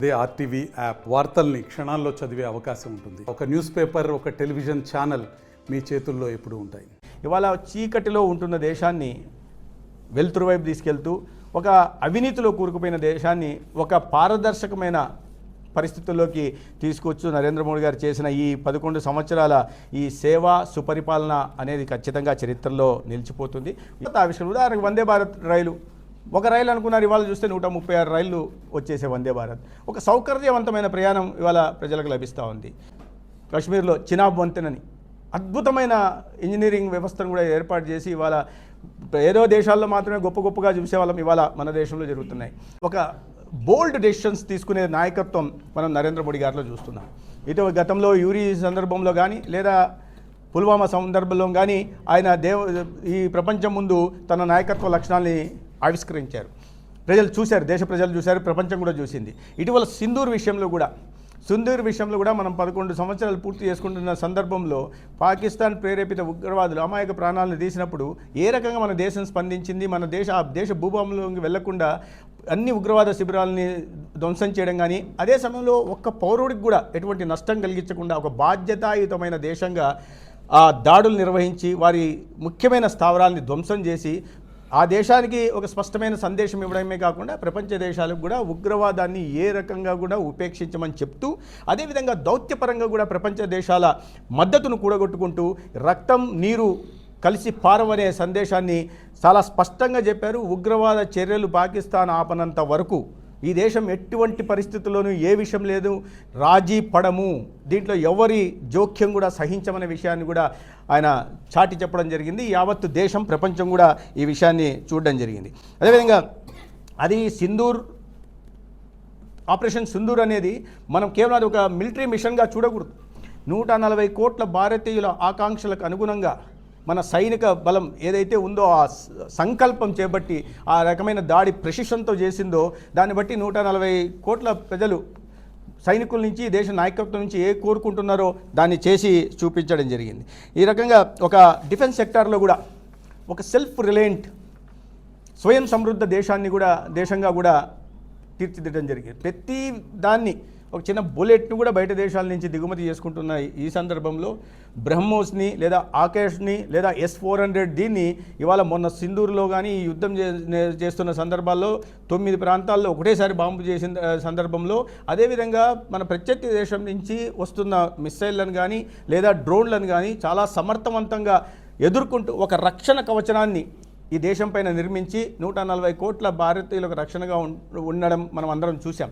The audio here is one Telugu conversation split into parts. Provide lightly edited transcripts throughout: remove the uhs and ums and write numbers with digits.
అదే ఆర్టీవీ యాప్ వార్తల్ని క్షణాల్లో చదివే అవకాశం ఉంటుంది. ఒక న్యూస్ పేపర్, ఒక టెలివిజన్ ఛానల్ మీ చేతుల్లో ఎప్పుడూ ఉంటాయి. ఇవాళ చీకటిలో ఉంటున్న దేశాన్ని వెలుతురు వైపు తీసుకెళ్తూ ఒక అవినీతిలో కూరుకుపోయిన దేశాన్ని ఒక పారదర్శకమైన పరిస్థితుల్లోకి తీసుకొచ్చు నరేంద్ర మోడీ గారు చేసిన ఈ 11 సంవత్సరాల ఈ సేవా సుపరిపాలన అనేది ఖచ్చితంగా చరిత్రలో నిలిచిపోతుంది. ఉదాహరణకు వందే భారత్ రైలు, ఒక రైలు అనుకున్నారు, ఇవాళ చూస్తే 136 రైళ్లు వచ్చేసే వందే భారత్. ఒక సౌకర్యవంతమైన ప్రయాణం ఇవాళ ప్రజలకు లభిస్తూ ఉంది. కాశ్మీర్లో చినాబ్ వంతెనని అద్భుతమైన ఇంజనీరింగ్ వ్యవస్థను కూడా ఏర్పాటు చేసి ఇవాళ ఏదో దేశాల్లో మాత్రమే గొప్పగా చూసేవాళ్ళం, ఇవాళ మన దేశంలో జరుగుతున్నాయి. ఒక బోల్డ్ డెసిషన్స్ తీసుకునే నాయకత్వం మనం నరేంద్ర మోడీ గారిలో చూస్తున్నాం. ఇటు గతంలో యూరి సందర్భంలో కానీ లేదా పుల్వామా సందర్భంలో కానీ ఆయన ఈ ప్రపంచం ముందు తన నాయకత్వ లక్షణాలని ఆవిష్కరించారు. ప్రజలు చూశారు, దేశ ప్రజలు చూశారు, ప్రపంచం కూడా చూసింది. ఇటీవల సింధూర్ విషయంలో కూడా మనం 11 సంవత్సరాలు పూర్తి చేసుకుంటున్న సందర్భంలో పాకిస్తాన్ ప్రేరేపిత ఉగ్రవాదులు అమాయక ప్రాణాలను తీసినప్పుడు ఏ రకంగా మన దేశం స్పందించింది, మన దేశ భూభాగంలోకి వెళ్లకుండా అన్ని ఉగ్రవాద శిబిరాలని ధ్వంసం చేయడం కానీ, అదే సమయంలో ఒక్క పౌరుడికి కూడా ఎటువంటి నష్టం కలిగించకుండా ఒక బాధ్యతాయుతమైన దేశంగా ఆ దాడులు నిర్వహించి వారి ముఖ్యమైన స్థావరాలని ధ్వంసం చేసి ఆ దేశానికి ఒక స్పష్టమైన సందేశం ఇవ్వడమే కాకుండా ప్రపంచ దేశాలకు కూడా ఉగ్రవాదాన్ని ఏ రకంగా కూడా ఉపేక్షించమని చెప్తూ, అదేవిధంగా దౌత్యపరంగా కూడా ప్రపంచ దేశాల మద్దతును కూడగొట్టుకుంటూ రక్తం నీరు కలిసి పారవనే సందేశాన్ని చాలా స్పష్టంగా చెప్పారు. ఉగ్రవాద చర్యలు పాకిస్తాన్ ఆపనంత వరకు ఈ దేశం ఎటువంటి పరిస్థితుల్లోనూ ఏ విషయం లేదు, రాజీ పడము, దీంట్లో ఎవరి జోక్యం కూడా సహించమనే విషయాన్ని కూడా ఆయన చాటి చెప్పడం జరిగింది. యావత్తు దేశం, ప్రపంచం కూడా ఈ విషయాన్ని చూడడం జరిగింది. అదేవిధంగా అది ఆపరేషన్ సింధూర్ అనేది మనం కేవలం అది ఒక మిలిటరీ మిషన్గా చూడకూడదు. 140 కోట్ల భారతీయుల ఆకాంక్షలకు అనుగుణంగా మన సైనిక బలం ఏదైతే ఉందో ఆ సంకల్పం చేపట్టి ఆ రకమైన దాడి ప్రెసిషన్తో చేసిందో దాన్ని బట్టి 140 కోట్ల ప్రజలు సైనికుల నుంచి, దేశ నాయకత్వం నుంచి ఏ కోరుకుంటున్నారో దాన్ని చేసి చూపించడం జరిగింది. ఈ రకంగా ఒక డిఫెన్స్ సెక్టార్లో కూడా ఒక సెల్ఫ్ రిలయంట్ స్వయం సమృద్ధ దేశంగా కూడా తీర్చిదిద్దడం జరిగింది. ప్రతి దాన్ని ఒక చిన్న బుల్లెట్ను కూడా బయట దేశాల నుంచి దిగుమతి చేసుకుంటున్న ఈ సందర్భంలో బ్రహ్మోస్ని లేదా ఆకాష్ని లేదా S-400 దీన్ని ఇవాళ మొన్న సింధూర్లో కానీ ఈ యుద్ధం చేస్తున్న సందర్భాల్లో 9 ప్రాంతాల్లో ఒకటేసారి బాంబు చేసిన సందర్భంలో, అదేవిధంగా మన ప్రత్యర్థి దేశం నుంచి వస్తున్న మిస్సైళ్లను కానీ లేదా డ్రోన్లను కానీ చాలా సమర్థవంతంగా ఎదుర్కొంటూ ఒక రక్షణ కవచనాన్ని ఈ దేశం పైన నిర్మించి 140 కోట్ల భారతీయులకు రక్షణగా ఉండడం మనం అందరం చూసాం.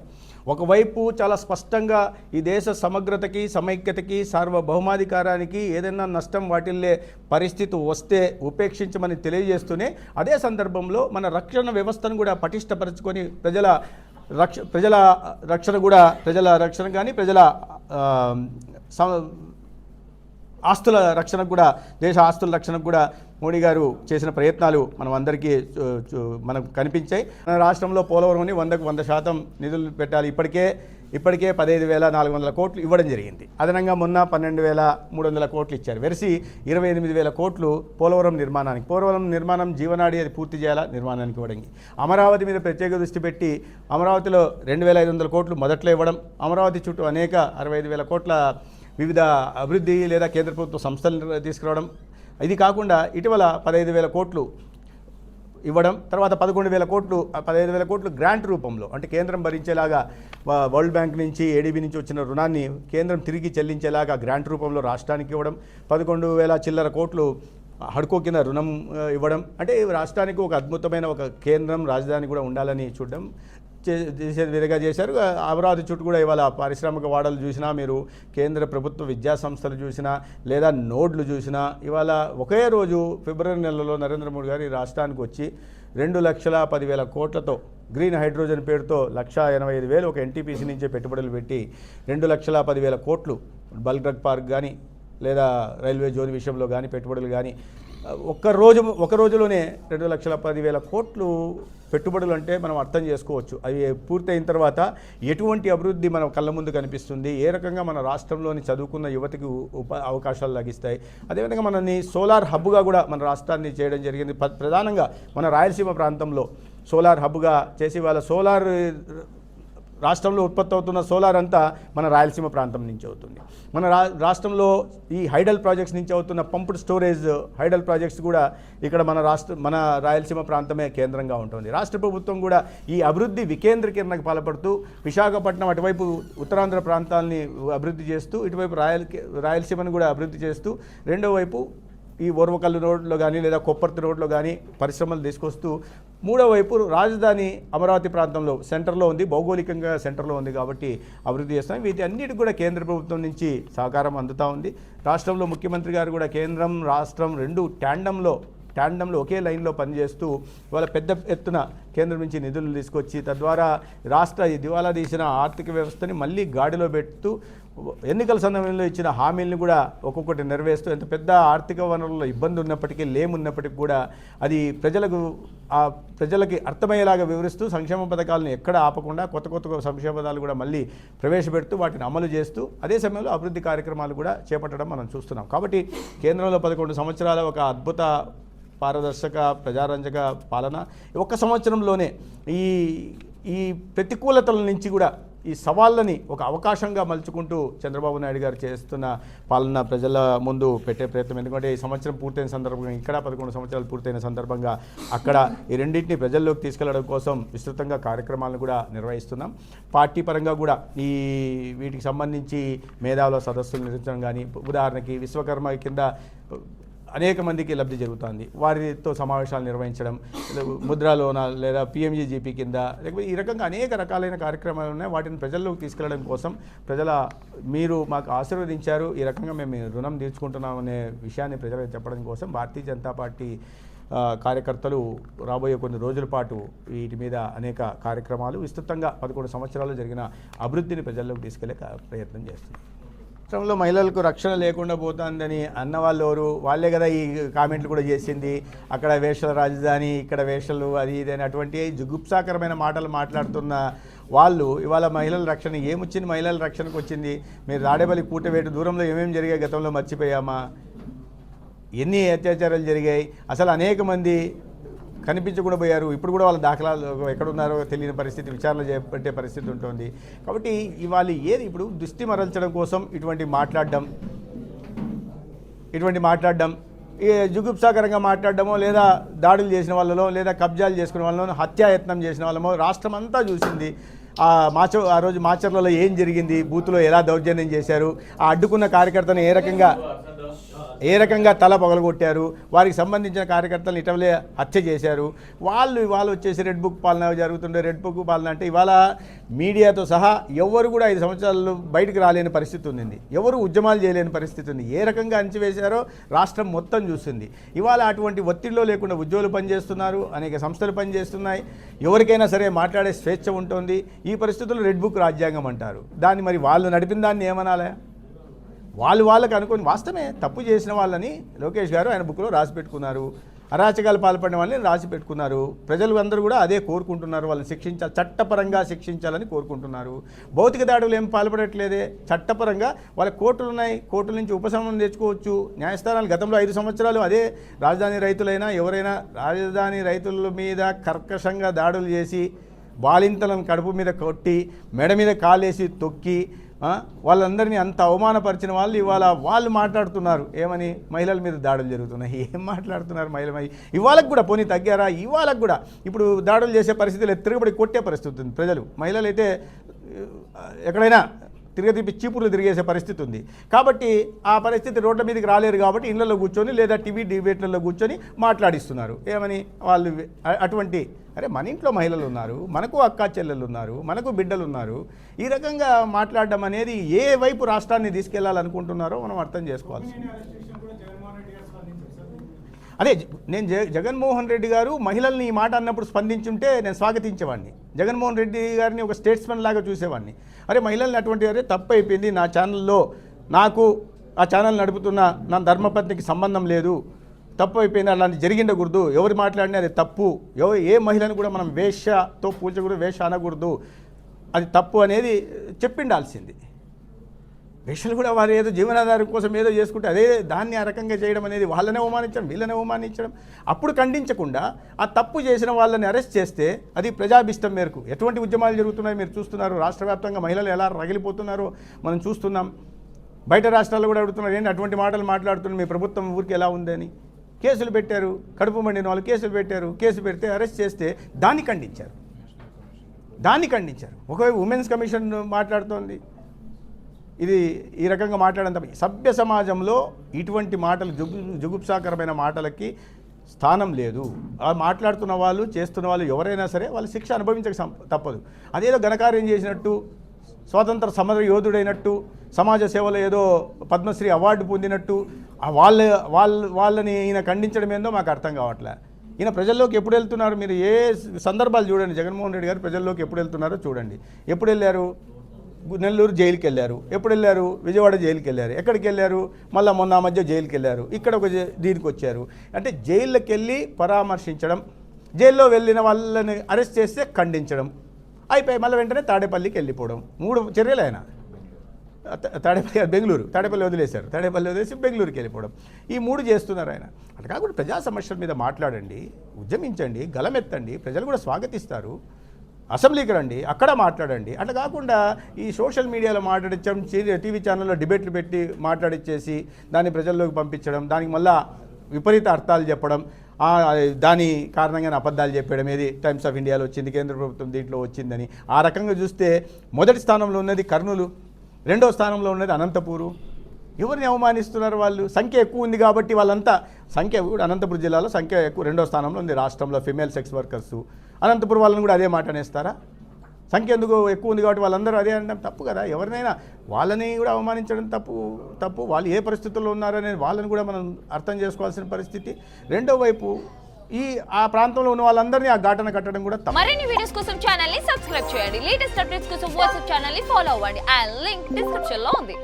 ఒకవైపు చాలా స్పష్టంగా ఈ దేశ సమగ్రతకి, సమైక్యతకి, సార్వభౌమాధికారానికి ఏదైనా నష్టం వాటిల్లే పరిస్థితి వస్తే ఉపేక్షించమని తెలియజేస్తూనే అదే సందర్భంలో మన రక్షణ వ్యవస్థను కూడా పటిష్టపరచుకొని ప్రజల రక్షణ కానీ ప్రజల ఆస్తుల రక్షణకు కూడా, దేశ ఆస్తుల రక్షణకు కూడా మోడీ గారు చేసిన ప్రయత్నాలు మనం అందరికీ మనకు కనిపించాయి. మన రాష్ట్రంలో పోలవరంని 100కు 100% నిధులు పెట్టాలి. ఇప్పటికే 15,400 కోట్లు ఇవ్వడం జరిగింది. అదనంగా మొన్న 12,300 కోట్లు ఇచ్చారు. వెరసి 28,000 కోట్లు పోలవరం నిర్మాణానికి. పోలవరం నిర్మాణం జీవనాడి, అది పూర్తి చేయాలా, నిర్మాణానికి ఇవ్వడం. అమరావతి మీద ప్రత్యేక దృష్టి పెట్టి అమరావతిలో 2,500 కోట్లు మొదట్లో ఇవ్వడం, అమరావతి చుట్టూ అనేక 65,000 కోట్ల వివిధ అభివృద్ధి లేదా కేంద్ర ప్రభుత్వ సంస్థలను తీసుకురావడం. ఇది కాకుండా ఇటీవల 15,000 కోట్లు ఇవ్వడం, తర్వాత 15,000 కోట్లు గ్రాంట్ రూపంలో, అంటే కేంద్రం భరించేలాగా వరల్డ్ బ్యాంక్ నుంచి, ఏడీబీ నుంచి వచ్చిన రుణాన్ని కేంద్రం తిరిగి చెల్లించేలాగా గ్రాంట్ రూపంలో రాష్ట్రానికి ఇవ్వడం, 11,000 చిల్లర కోట్లు హడ్కో కింద రుణం ఇవ్వడం. అంటే రాష్ట్రానికి ఒక అద్భుతమైన ఒక కేంద్రం, రాజధాని కూడా ఉండాలని చూడడం చేసే విధంగా చేశారు. అమరావతి చుట్టూ కూడా ఇవాళ పారిశ్రామిక వాడలు చూసినా, మీరు కేంద్ర ప్రభుత్వ విద్యా సంస్థలు చూసినా లేదా నోడ్లు చూసినా, ఇవాళ ఒకే రోజు ఫిబ్రవరి నెలలో నరేంద్ర మోడీ గారు ఈ రాష్ట్రానికి వచ్చి 2,10,000 కోట్లతో గ్రీన్ హైడ్రోజన్ పేరుతో 1,85,000 ఒక ఎన్టీపీసీ నుంచే పెట్టుబడులు పెట్టి 2,10,000 కోట్లు బల్క్ డ్రగ్ పార్క్ కానీ లేదా రైల్వే జోన్ విషయంలో కానీ పెట్టుబడులు కానీ ఒక రోజులోనే 2,10,000 కోట్లు పెట్టుబడులు అంటే మనం అర్థం చేసుకోవచ్చు. అవి పూర్తయిన తర్వాత ఎటువంటి అభివృద్ధి మన కళ్ళ ముందు కనిపిస్తుంది, ఏ రకంగా మన రాష్ట్రంలోని చదువుకున్న యువతకి అవకాశాలు లభిస్తాయి. అదేవిధంగా మనని సోలార్ హబ్గా కూడా మన రాష్ట్రాన్ని చేయడం జరిగింది. ప్రధానంగా మన రాయలసీమ ప్రాంతంలో సోలార్ హబ్గా చేసి వాళ్ళ సోలార్ రాష్ట్రంలో ఉత్పత్తి అవుతున్న సోలార్ అంతా మన రాయలసీమ ప్రాంతం నుంచి అవుతుంది. మన రాష్ట్రంలో ఈ హైడల్ ప్రాజెక్ట్స్ నుంచి అవుతున్న పంప్డ్ స్టోరేజ్ హైడల్ ప్రాజెక్ట్స్ కూడా ఇక్కడ మన రాయలసీమ ప్రాంతమే కేంద్రంగా ఉంటుంది. రాష్ట్ర ప్రభుత్వం కూడా ఈ అభివృద్ధి వికేంద్రీకరణకు పాల్పడుతూ విశాఖపట్నం అటువైపు ఉత్తరాంధ్ర ప్రాంతాలని అభివృద్ధి చేస్తూ ఇటువైపు రాయలసీమను కూడా అభివృద్ధి చేస్తూ రెండో వైపు ఈ ఓర్వకల్లు రోడ్లో కానీ లేదా కొప్పర్తి రోడ్లో కానీ పరిశ్రమలు తీసుకొస్తూ మూడో వైపు రాజధాని అమరావతి ప్రాంతంలో సెంటర్లో ఉంది, భౌగోళికంగా సెంటర్లో ఉంది కాబట్టి అభివృద్ధి చేస్తాం. వీటి అన్నిటికి కూడా కేంద్ర ప్రభుత్వం నుంచి సహకారం అందుతూ ఉంది. రాష్ట్రంలో ముఖ్యమంత్రి గారు కూడా కేంద్రం రాష్ట్రం రెండు ట్యాండంలో ఒకే లైన్లో పనిచేస్తూ వాళ్ళ పెద్ద ఎత్తున కేంద్రం నుంచి నిధులు తీసుకొచ్చి తద్వారా రాష్ట్ర దివాలా తీసిన ఆర్థిక వ్యవస్థని మళ్ళీ గాడిలో పెడుతూ ఎన్నికల సమయంలో ఇచ్చిన హామీలను కూడా ఒక్కొక్కటి నెరవేరుస్తూ ఎంత పెద్ద ఆర్థిక వనరుల్లో ఇబ్బంది ఉన్నప్పటికీ లేమున్నప్పటికీ కూడా అది ప్రజలకి అర్థమయ్యేలాగా వివరిస్తూ సంక్షేమ పథకాలను ఎక్కడ ఆపకుండా కొత్త సంక్షేమ పథకాలు కూడా మళ్ళీ ప్రవేశపెడుతూ వాటిని అమలు చేస్తూ అదే సమయంలో అభివృద్ధి కార్యక్రమాలు కూడా చేపట్టడం మనం చూస్తున్నాం. కాబట్టి కేంద్రంలో 11 సంవత్సరాల ఒక అద్భుత పారదర్శక ప్రజారంజక పాలన ఒక్క సంవత్సరంలోనే ఈ ప్రతికూలతల నుంచి కూడా ఈ సవాళ్ళని ఒక అవకాశంగా మలుచుకుంటూ చంద్రబాబు నాయుడు గారు చేస్తున్న పాలన ప్రజల ముందు పెట్టే ప్రయత్నం. ఎందుకంటే ఈ సంవత్సరం పూర్తయిన సందర్భంగా ఇక్కడ 11 సంవత్సరాలు పూర్తయిన సందర్భంగా అక్కడ ఈ రెండింటిని ప్రజల్లోకి తీసుకెళ్లడం కోసం విస్తృతంగా కార్యక్రమాలను కూడా నిర్వహిస్తున్నాం. పార్టీ పరంగా కూడా వీటికి సంబంధించి మేధావుల సదస్సులు నిర్వహించడం కానీ, ఉదాహరణకి విశ్వకర్మ కింద అనేక మందికి లబ్ధి జరుగుతుంది, వారితో సమావేశాలు నిర్వహించడం, ముద్రా లోన లేదా పిఎంజీజీపీ కింద లేకపోతే ఈ రకంగా అనేక రకాలైన కార్యక్రమాలు ఉన్నాయి. వాటిని ప్రజల్లోకి తీసుకెళ్లడం కోసం మీరు మాకు ఆశీర్వదించారు, ఈ రకంగా మేము రుణం తీర్చుకుంటున్నాం అనే విషయాన్ని ప్రజలకు చెప్పడం కోసం భారతీయ జనతా పార్టీ కార్యకర్తలు రాబోయే కొన్ని రోజుల పాటు వీటి మీద అనేక కార్యక్రమాలు విస్తృతంగా 11 సంవత్సరాలు జరిగిన అభివృద్ధిని ప్రజల్లోకి తీసుకెళ్లే ప్రయత్నం చేస్తున్నారు. రాష్ట్రంలో మహిళలకు రక్షణ లేకుండా పోతుందని అన్న వాళ్ళు ఎవరు? వాళ్ళే కదా ఈ కామెంట్లు కూడా చేసింది. అక్కడ వేషల రాజధాని, ఇక్కడ వేషలు, అది ఇది అని అటువంటి జుగుప్సాకరమైన మాటలు మాట్లాడుతున్న వాళ్ళు ఇవాళ మహిళల రక్షణ ఏమొచ్చింది? మహిళల రక్షణకు వచ్చింది మీరు రాడేపల్లి కూటవేటు దూరంలో ఏమేమి జరిగాయి గతంలో మర్చిపోయామా? ఎన్ని అత్యాచారాలు జరిగాయి? అసలు అనేక మంది కనిపించకుండా పోయారు. ఇప్పుడు కూడా వాళ్ళ దాఖలాలు ఎక్కడున్నారో తెలియని పరిస్థితి, విచారణ చేపట్టే పరిస్థితి ఉంటుంది. కాబట్టి ఇవాళ ఇప్పుడు దృష్టి మరల్చడం కోసం ఇటువంటి మాట్లాడడం జుగుప్సాకరంగా మాట్లాడడమో లేదా దాడులు చేసిన వాళ్ళలో లేదా కబ్జాలు చేసుకునే వాళ్ళలో హత్యాయత్నం చేసిన వాళ్ళమో రాష్ట్రం అంతా చూసింది. ఆ రోజు మాచర్లలో ఏం జరిగింది, బూత్లో ఎలా దౌర్జన్యం చేశారు, ఆ అడ్డుకున్న కార్యకర్తను ఏ రకంగా తల పగలగొట్టారు, వారికి సంబంధించిన కార్యకర్తలను ఇటీవలే హత్య చేశారు. ఇవాళ వచ్చేసి రెడ్ బుక్ పాలన జరుగుతుండే. రెడ్ బుక్ పాలన అంటే ఇవాళ మీడియాతో సహా ఎవరు కూడా 5 సంవత్సరాలు బయటకు రాలేని పరిస్థితి ఉంది, ఎవరు ఉద్యమాలు చేయలేని పరిస్థితి ఉంది. ఏ రకంగా అణచివేశారో రాష్ట్రం మొత్తం చూస్తుంది. ఇవాళ అటువంటి ఒత్తిడిలో లేకుండా ఉద్యోగులు పనిచేస్తున్నారు, అనేక సంస్థలు పనిచేస్తున్నాయి, ఎవరికైనా సరే మాట్లాడే స్వేచ్ఛ ఉంటుంది. ఈ పరిస్థితుల్లో రెడ్ బుక్ రాజ్యాంగం అంటారు. దాన్ని మరి వాళ్ళు నడిపిన దాన్ని ఏమనాలా? వాళ్ళకి అనుకుని వాస్తవమే తప్పు చేసిన వాళ్ళని లోకేష్ గారు ఆయన బుక్లో రాసి పెట్టుకున్నారు, అరాచకాలు పాల్పడిన వాళ్ళని రాసి పెట్టుకున్నారు. ప్రజలు అందరూ కూడా అదే కోరుకుంటున్నారు, వాళ్ళని శిక్షించాలి, చట్టపరంగా శిక్షించాలని కోరుకుంటున్నారు. భౌతిక దాడులు ఏం పాల్పడట్లేదే, చట్టపరంగా వాళ్ళ కోర్టులు ఉన్నాయి, కోర్టుల నుంచి ఉపశమనం తెచ్చుకోవచ్చు. న్యాయస్థానాలు గతంలో 5 సంవత్సరాలు అదే రాజధాని రైతులైనా ఎవరైనా రాజధాని రైతుల మీద కర్కశంగా దాడులు చేసి బాలింతలను కడుపు మీద కొట్టి మెడ మీద కాలేసి తొక్కి వాళ్ళందరినీ అంత అవమానపరిచిన వాళ్ళు ఇవాళ వాళ్ళు మాట్లాడుతున్నారు ఏమని? మహిళల మీద దాడులు జరుగుతున్నాయి. ఏం మాట్లాడుతున్నారు? ఇవాళకు కూడా పోనీ తగ్గారా? ఇవాళకు కూడా ఇప్పుడు దాడులు చేసే పరిస్థితులు తిరగబడి కొట్టే పరిస్థితి ఉంది. ప్రజలు మహిళలు అయితే ఎక్కడైనా తిరిగి చీపుర్లు తిరిగేసే పరిస్థితి ఉంది. కాబట్టి ఆ పరిస్థితి రోడ్ల మీదకి రాలేరు కాబట్టి ఇళ్లలో కూర్చొని లేదా టీవీ డిబేట్లలో కూర్చొని మాట్లాడిస్తున్నారు. ఏమని? వాళ్ళు అటువంటి మన ఇంట్లో మహిళలు ఉన్నారు, మనకు అక్కా చెల్లెళ్ళు ఉన్నారు, మనకు బిడ్డలు ఉన్నారు. ఈ రకంగా మాట్లాడడం అనేది ఏ వైపు రాష్ట్రాన్ని తీసుకెళ్లాలనుకుంటున్నారో మనం అర్థం చేసుకోవాలి. అదే నేను జగన్మోహన్ రెడ్డి గారు మహిళల్ని ఈ మాట అన్నప్పుడు స్పందించుంటే నేను స్వాగతించేవాడిని. జగన్మోహన్ రెడ్డి గారిని ఒక స్టేట్స్మెన్ లాగా చూసేవాడిని. మహిళల్ని అటువంటి వారే తప్పు అయిపోయింది, నా ఛానల్లో నాకు ఆ ఛానల్ నడుపుతున్న నా ధర్మపత్నికి సంబంధం లేదు, తప్పు అయిపోయింది, అలాంటి జరిగిండకూడదు, ఎవరు మాట్లాడినా అది తప్పు, ఏ మహిళను కూడా మనం వేశ్యతో పూల్చకూడదు, వేష అనకూడదు, అది తప్పు అనేది చెప్పిండాల్సింది. వేషలు కూడా వారు ఏదో జీవనాధారం కోసం ఏదో చేసుకుంటే అదే దాన్ని ఆ రకంగా చేయడం అనేది వాళ్ళనే అవమానించడం వీళ్ళనే అవమానించడం. అప్పుడు ఖండించకుండా ఆ తప్పు చేసిన వాళ్ళని అరెస్ట్ చేస్తే అది ప్రజాభిష్టం మేరకు ఎటువంటి ఉద్యమాలు జరుగుతున్నాయి మీరు చూస్తున్నారు. రాష్ట్ర వ్యాప్తంగా మహిళలు ఎలా రగిలిపోతున్నారో మనం చూస్తున్నాం. బయట రాష్ట్రాల్లో కూడా అడుగుతున్నారు, ఏంటి అటువంటి మాటలు మాట్లాడుతున్నారు, మీ ప్రభుత్వం ఊరికి ఎలా ఉందని. కేసులు పెట్టారు, కడుపు మండిన వాళ్ళు కేసులు పెట్టారు. కేసు పెడితే అరెస్ట్ చేస్తే దాన్ని ఖండించారు. ఒకవైపు ఉమెన్స్ కమిషన్ మాట్లాడుతోంది. ఇది ఈ రకంగా మాట్లాడంత సభ్య సమాజంలో ఇటువంటి మాటలు జుగుప్సాకరమైన మాటలకి స్థానం లేదు. ఆ మాట్లాడుతున్న వాళ్ళు చేస్తున్న వాళ్ళు ఎవరైనా సరే వాళ్ళు శిక్ష అనుభవించక తప్పదు. అదేదో ఘనకార్యం చేసినట్టు, స్వాతంత్ర సమర యోధుడైనట్టు, సమాజ సేవలో ఏదో పద్మశ్రీ అవార్డు పొందినట్టు వాళ్ళని ఈయన ఖండించడం ఏందో మాకు అర్థం కావట్లే. ఈయన ప్రజల్లోకి ఎప్పుడు వెళ్తున్నారు? మీరు ఏ సందర్భాలు చూడండి. జగన్మోహన్ రెడ్డి గారు ప్రజల్లోకి ఎప్పుడు వెళ్తున్నారో చూడండి. ఎప్పుడు వెళ్ళారు? నెల్లూరు జైలుకి వెళ్ళారు. ఎప్పుడు వెళ్ళారు? విజయవాడ జైలుకి వెళ్ళారు. ఎక్కడికి వెళ్ళారు? మళ్ళీ మొన్న మధ్య జైలుకి వెళ్ళారు. ఇక్కడ ఒక దీనికి వచ్చారు. అంటే జైళ్ళకి వెళ్ళి పరామర్శించడం, జైల్లో వెళ్ళిన వాళ్ళని అరెస్ట్ చేస్తే ఖండించడం, అయిపోయి మళ్ళీ వెంటనే తాడేపల్లికి వెళ్ళిపోవడం. 3 చర్యలు ఆయన. తాడేపల్లి వదిలేశారు. తాడేపల్లి వదిలేసి బెంగళూరుకి వెళ్ళిపోవడం. ఈ 3 చేస్తున్నారు ఆయన. అట్లా కాకుండా ప్రజా సమస్యల మీద మాట్లాడండి, ఉద్యమించండి, గలమెత్తండి. ప్రజలు కూడా స్వాగతిస్తారు. అసెంబ్లీకి రండి, అక్కడ మాట్లాడండి. అట్లా కాకుండా ఈ సోషల్ మీడియాలో మాట్లాడించడం, టీవీ ఛానల్లో డిబేట్లు పెట్టి మాట్లాడిచ్చేసి దాన్ని ప్రజల్లోకి పంపించడం, దానికి మళ్ళా విపరీత అర్థాలు చెప్పడం, దాని కారణంగా అబద్ధాలు చెప్పడం. ఏది టైమ్స్ ఆఫ్ ఇండియాలో వచ్చింది, కేంద్ర ప్రభుత్వం దీంట్లో వచ్చిందని. ఆ రకంగా చూస్తే మొదటి స్థానంలో ఉన్నది కర్నూలు, రెండో స్థానంలో ఉన్నది అనంతపూరు. ఎవరిని అవమానిస్తున్నారు వాళ్ళు? సంఖ్య ఎక్కువ ఉంది కాబట్టి వాళ్ళంతా సంఖ్య కూడా అనంతపురం జిల్లాలో సంఖ్య ఎక్కువ, రెండో స్థానంలో ఉంది రాష్ట్రంలో ఫిమేల్ సెక్స్ వర్కర్స్. అనంతపురం వాళ్ళని కూడా అదే మాట అనేస్తారా? సంఖ్య ఎందుకు ఎక్కువ ఉంది కాబట్టి వాళ్ళందరూ అదే అనడం తప్పు కదా. ఎవరినైనా వాళ్ళని కూడా అవమానించడం తప్పు. వాళ్ళు ఏ పరిస్థితుల్లో ఉన్నారనేది వాళ్ళని కూడా మనం అర్థం చేసుకోవాల్సిన పరిస్థితి. రెండో వైపు ఆ ప్రాంతంలో ఉన్న వాళ్ళందరినీ ఆ ఘాటన కట్టడం కూడా తప్పు. మరిన్ని వీడియోస్ కోసం ఛానల్ ని సబ్స్క్రైబ్ చేయండి. లేటెస్ట్ అప్డేట్స్ కోసం వాట్సాప్ ఛానల్ ని ఫాలో అవ్వండి. ఆ లింక్ డిస్క్రిప్షన్ లో ఉంది.